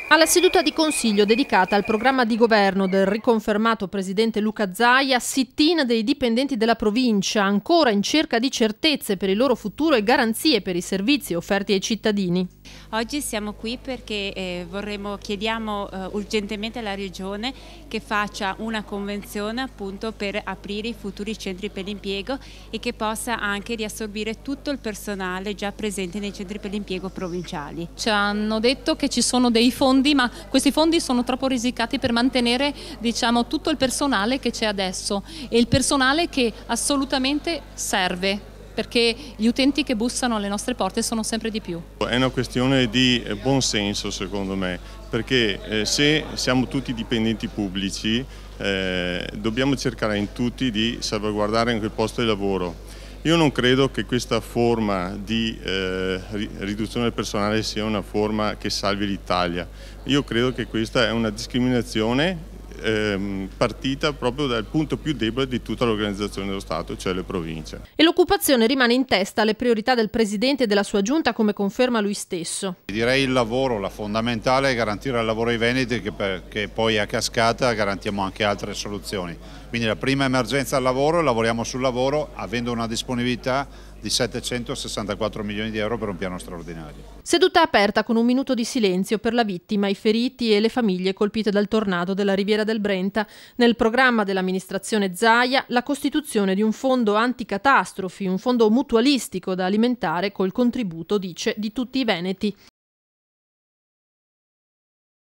Alla seduta di consiglio dedicata al programma di governo del riconfermato presidente Luca Zaia, sit-in dei dipendenti della provincia, ancora in cerca di certezze per il loro futuro e garanzie per i servizi offerti ai cittadini. Oggi siamo qui perché chiediamo urgentemente alla Regione che faccia una convenzione appunto per aprire i futuri centri per l'impiego e che possa anche riassorbire tutto il personale già presente nei centri per l'impiego provinciali. Ci hanno detto che ci sono dei fondi, ma questi fondi sono troppo risicati per mantenere, tutto il personale che c'è adesso e il personale che assolutamente serve, perché gli utenti che bussano alle nostre porte sono sempre di più. È una questione di buon senso secondo me, perché se siamo tutti dipendenti pubblici dobbiamo cercare in tutti di salvaguardare anche il posto di lavoro. Io non credo che questa forma di riduzione del personale sia una forma che salvi l'Italia. Io credo che questa è una discriminazione partita proprio dal punto più debole di tutta l'organizzazione dello Stato, cioè le province. E l'occupazione rimane in testa alle priorità del Presidente e della sua Giunta, come conferma lui stesso. Direi il lavoro, la fondamentale è garantire il lavoro ai veneti, che poi a cascata garantiamo anche altre soluzioni. Quindi la prima emergenza è il lavoro, lavoriamo sul lavoro avendo una disponibilità di 764 milioni di euro per un piano straordinario. Seduta aperta con un minuto di silenzio per la vittima, i feriti e le famiglie colpite dal tornado della Riviera del Brenta. Nel programma dell'amministrazione Zaia la costituzione di un fondo anticatastrofi, un fondo mutualistico da alimentare col contributo, dice, di tutti i veneti.